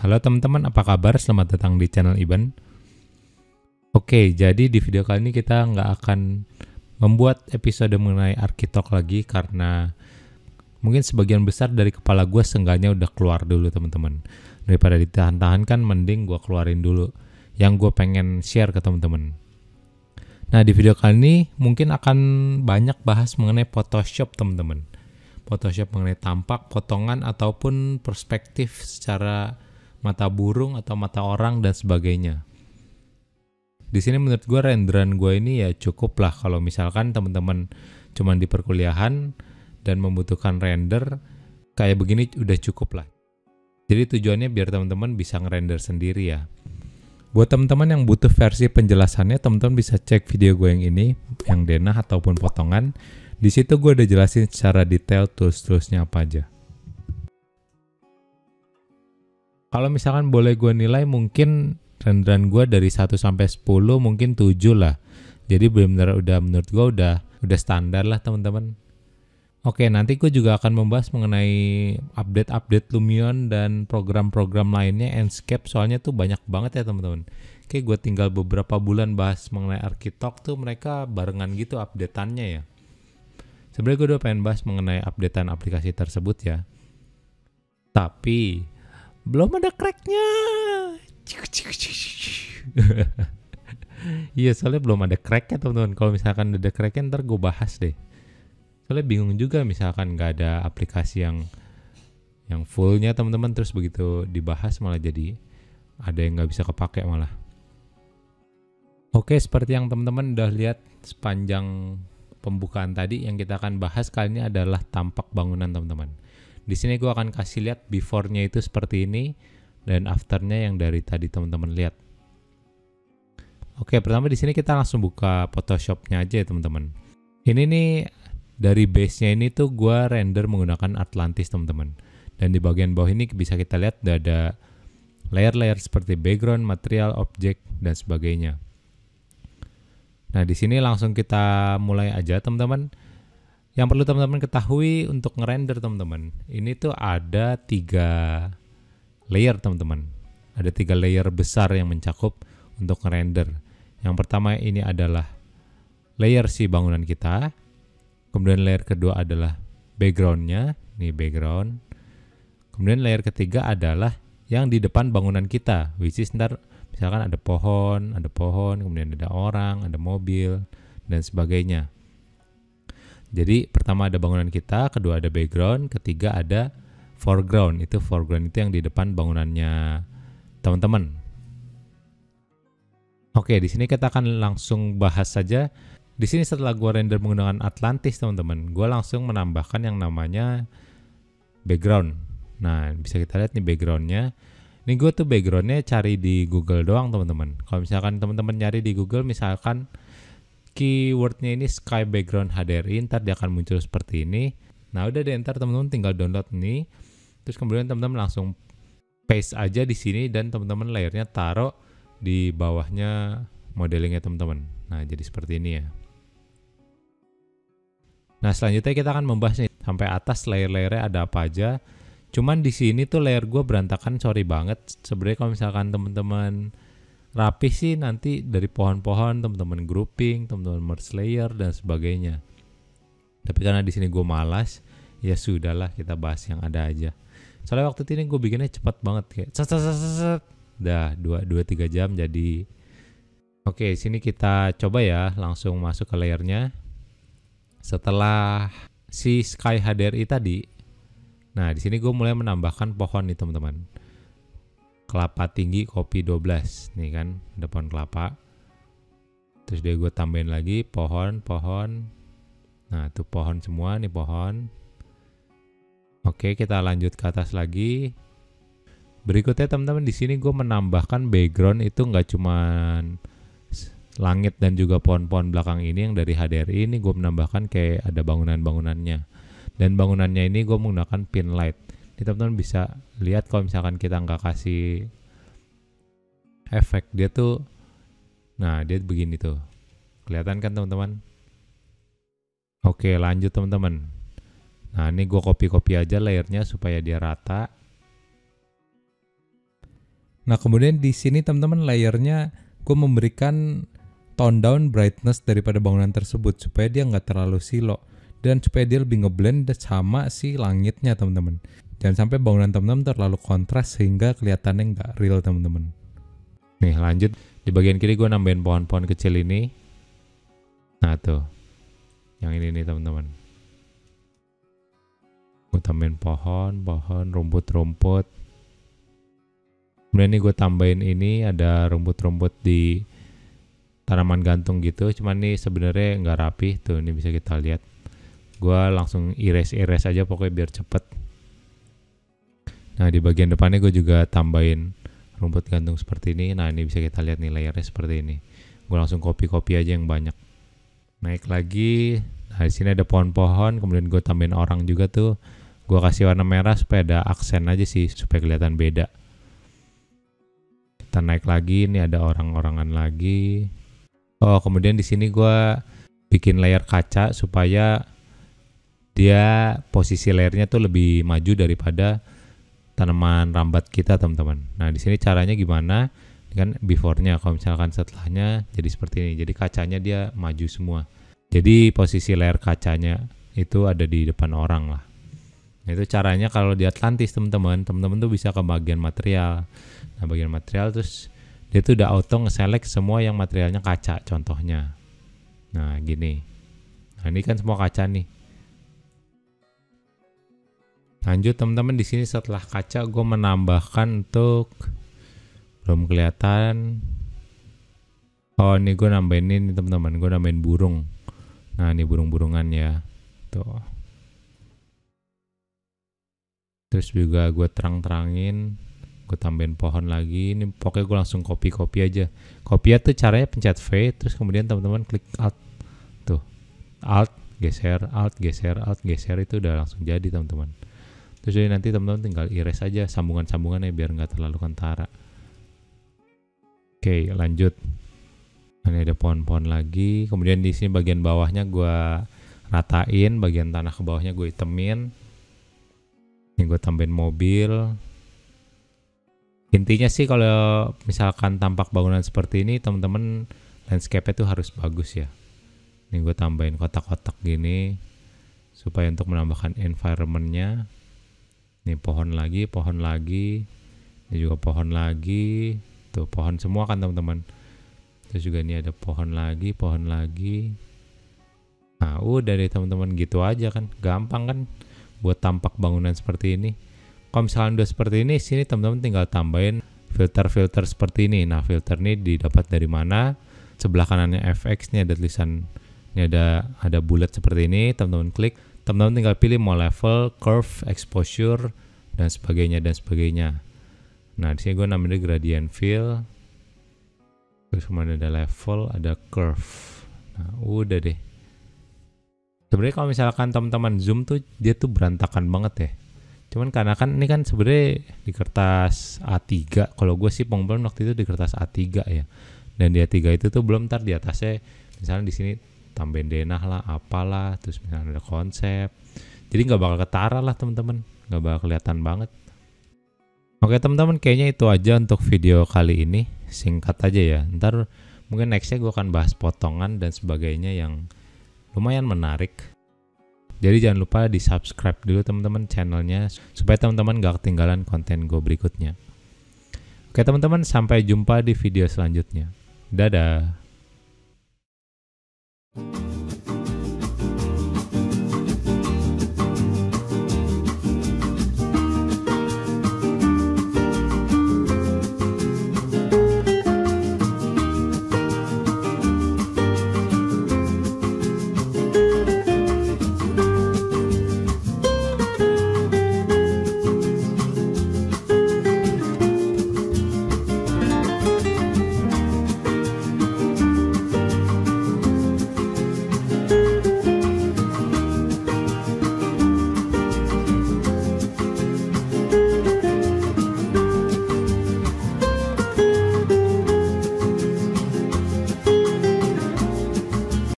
Halo teman-teman, apa kabar? Selamat datang di channel Iban. Oke, jadi di video kali ini kita nggak akan membuat episode mengenai Arkitalk lagi karena mungkin sebagian besar dari kepala gue seenggaknya udah keluar dulu teman-teman. Daripada ditahan-tahan kan mending gue keluarin dulu yang gue pengen share ke teman-teman. Nah di video kali ini mungkin akan banyak bahas mengenai Photoshop teman-teman. Photoshop mengenai tampak, potongan, ataupun perspektif secara mata burung atau mata orang dan sebagainya. Di sini menurut gue renderan gue ini ya cukup lah kalau misalkan teman-teman cuman di perkuliahan dan membutuhkan render kayak begini udah cukup lah. Jadi tujuannya biar teman-teman bisa ngerender sendiri ya. Buat teman-teman yang butuh versi penjelasannya, teman-teman bisa cek video gue yang ini, yang denah ataupun potongan. Di situ gue udah jelasin secara detail tools-toolsnya apa aja. Kalau misalkan boleh gue nilai mungkin renderan gue dari 1 sampai 10 mungkin 7 lah. Jadi benar-benar udah menurut gue udah standar lah teman-teman. Oke, nanti gue juga akan membahas mengenai update-update Lumion dan program-program lainnya Enscape soalnya tuh banyak banget ya teman-teman. Oke, gue tinggal beberapa bulan bahas mengenai Arkitalk tuh mereka barengan gitu updateannya ya. Sebenarnya gue udah pengen bahas mengenai updatean aplikasi tersebut ya. Tapi belum ada cracknya. Iya soalnya belum ada cracknya teman-teman. Kalau misalkan ada cracknya ntar gue bahas deh. Soalnya bingung juga misalkan nggak ada aplikasi yang fullnya teman-teman terus begitu dibahas malah jadi ada yang nggak bisa kepake malah. Oke, seperti yang teman-teman udah lihat sepanjang pembukaan tadi, yang kita akan bahas kali ini adalah tampak bangunan teman-teman. Di sini gue akan kasih lihat before-nya itu seperti ini dan after-nya yang dari tadi teman-teman lihat. Oke, pertama di sini kita langsung buka Photoshop-nya aja ya teman-teman. Ini nih dari base-nya ini tuh gue render menggunakan Atlantis teman-teman. Dan di bagian bawah ini bisa kita lihat ada layer-layer seperti background, material, objek dan sebagainya. Nah, di sini langsung kita mulai aja teman-teman. Yang perlu teman-teman ketahui untuk ngerender teman-teman, ini tuh ada 3 layer teman-teman. Ada 3 layer besar yang mencakup untuk ngerender. Yang pertama ini adalah layer si bangunan kita. Kemudian layer kedua adalah background-nya, ini background. Kemudian layer ketiga adalah yang di depan bangunan kita, which is ntar misalkan ada pohon, kemudian ada orang, ada mobil, dan sebagainya. Jadi pertama ada bangunan kita, kedua ada background, ketiga ada foreground. Itu foreground itu yang di depan bangunannya teman-teman. Oke, di sini kita akan langsung bahas saja. Di sini setelah gue render menggunakan Atlantis teman-teman, gue langsung menambahkan yang namanya background. Nah, bisa kita lihat nih backgroundnya. Ini gue tuh backgroundnya cari di Google doang teman-teman. Kalau misalkan teman-teman nyari di Google misalkan keywordnya ini sky background HDRI, ntar dia akan muncul seperti ini. Nah udah deh, ntar teman-teman tinggal download nih. Terus kemudian teman-teman langsung paste aja di sini dan teman-teman layernya taruh di bawahnya modelingnya teman-teman. Nah jadi seperti ini ya. Nah selanjutnya kita akan membahas nih sampai atas layer-layernya ada apa aja. Cuman di sini tuh layer gue berantakan, sorry banget. Sebenarnya kalau misalkan teman-teman rapi sih nanti dari pohon-pohon teman-teman grouping, teman-teman merge layer dan sebagainya. Tapi karena di sini gue malas, ya sudahlah kita bahas yang ada aja. Soalnya waktu ini gue bikinnya cepat banget kayak dah 2-3 jam jadi. Oke, sini kita coba ya langsung masuk ke layernya. Setelah si Sky HDRI tadi, nah di sini gue mulai menambahkan pohon nih teman-teman. Kelapa tinggi kopi 12 nih kan, ada pohon kelapa. Terus dia gue tambahin lagi pohon. Nah itu pohon semua nih pohon. Oke, kita lanjut ke atas lagi. Berikutnya teman-teman di sini gue menambahkan background itu nggak cuman langit dan juga pohon-pohon belakang ini yang dari HDRI, ini gue menambahkan kayak ada bangunan-bangunannya. Dan bangunannya ini gue menggunakan pin light. Ini teman-teman bisa lihat kalau misalkan kita nggak kasih efek dia tuh, nah dia begini tuh, kelihatan kan teman-teman? Oke lanjut teman-teman. Nah ini gue copy aja layernya supaya dia rata. Nah kemudian di sini teman-teman layernya gue memberikan tone down brightness daripada bangunan tersebut supaya dia nggak terlalu silo dan supaya dia lebih ngeblend sama si langitnya teman-teman. Jangan sampai bangunan teman-teman terlalu kontras sehingga kelihatannya nggak real teman-teman. Nih lanjut, di bagian kiri gue nambahin pohon-pohon kecil ini. Nah tuh, yang ini nih teman-teman. Gue tambahin pohon, rumput-rumput. Kemudian ini gue tambahin ini ada rumput-rumput di tanaman gantung gitu. Cuman ini sebenarnya nggak rapi. Tuh ini bisa kita lihat. Gue langsung erase aja pokoknya biar cepet. Nah di bagian depannya gue juga tambahin rumput gantung seperti ini. Nah ini bisa kita lihat nih layarnya seperti ini. Gue langsung copy aja yang banyak. Naik lagi. Nah di sini ada pohon-pohon. Kemudian gue tambahin orang juga tuh. Gue kasih warna merah supaya ada aksen aja sih supaya kelihatan beda. Kita naik lagi, ini ada orang-orangan lagi. Oh, kemudian di sini gue bikin layer kaca supaya dia posisi layernya tuh lebih maju daripada tanaman rambat kita, teman-teman. Nah, di sini caranya gimana? Ini kan before-nya, kalau misalkan setelahnya jadi seperti ini. Jadi kacanya dia maju semua. Jadi posisi layer kacanya itu ada di depan orang lah. Nah, itu caranya kalau di Atlantis, teman-teman tuh bisa ke bagian material. Nah, bagian material terus dia tuh udah auto nge-select semua yang materialnya kaca contohnya. Nah, gini. Nah, ini kan semua kaca nih. Lanjut teman-teman, di sini setelah kaca gue menambahkan untuk belum kelihatan. Oh, ini gue nambahin ini teman-teman, gue nambahin burung. Nah, ini burung-burungan ya. Tuh. Terus juga gue terang-terangin. Gue tambahin pohon lagi. Ini pokoknya gue langsung copy aja. Copy tuh caranya pencet V, terus kemudian teman-teman klik Alt. Tuh, Alt, geser, itu udah langsung jadi teman-teman. Terus jadi nanti teman-teman tinggal erase aja sambungan-sambungannya biar nggak terlalu kentara. Oke, lanjut. Ini ada pohon-pohon lagi. Kemudian di sini bagian bawahnya gue ratain, bagian tanah ke bawahnya gue hitemin. Ini gue tambahin mobil. Intinya sih kalau misalkan tampak bangunan seperti ini, teman-teman landscape-nya tuh harus bagus ya. Ini gue tambahin kotak-kotak gini supaya untuk menambahkan environment-nya. Ini pohon lagi. Ini juga pohon lagi. Tuh pohon semua kan teman-teman. Terus juga ini ada pohon lagi. Nah udah deh teman-teman, gitu aja kan. Gampang kan buat tampak bangunan seperti ini. Kalau misalnya udah seperti ini, sini teman-teman tinggal tambahin filter seperti ini. Nah, filter ini didapat dari mana? Sebelah kanannya FX, ini ada tulisan, ini ada bulat seperti ini. Teman-teman klik, teman-teman tinggal pilih mau level, curve, exposure, dan sebagainya. Nah, di sini gue namanya gradient fill. Terus kemudian ada level, ada curve. Nah, udah deh. Sebenarnya kalau misalkan teman-teman zoom tuh dia tuh berantakan banget ya. Cuman karena kan ini kan sebenarnya di kertas A3. Kalau gue sih pengumpulan waktu itu di kertas A3 ya. Dan di A3 itu tuh belum, ntar di atasnya misalnya di sini tambahin denah lah, apalah, terus misalnya ada konsep. Jadi nggak bakal ketara lah teman-teman, nggak bakal kelihatan banget. Oke teman-teman, kayaknya itu aja untuk video kali ini. Singkat aja ya. Ntar mungkin nextnya gue akan bahas potongan dan sebagainya yang lumayan menarik. Jadi jangan lupa di subscribe dulu teman-teman channelnya supaya teman-teman gak ketinggalan konten gue berikutnya. Oke teman-teman, sampai jumpa di video selanjutnya. Dadah.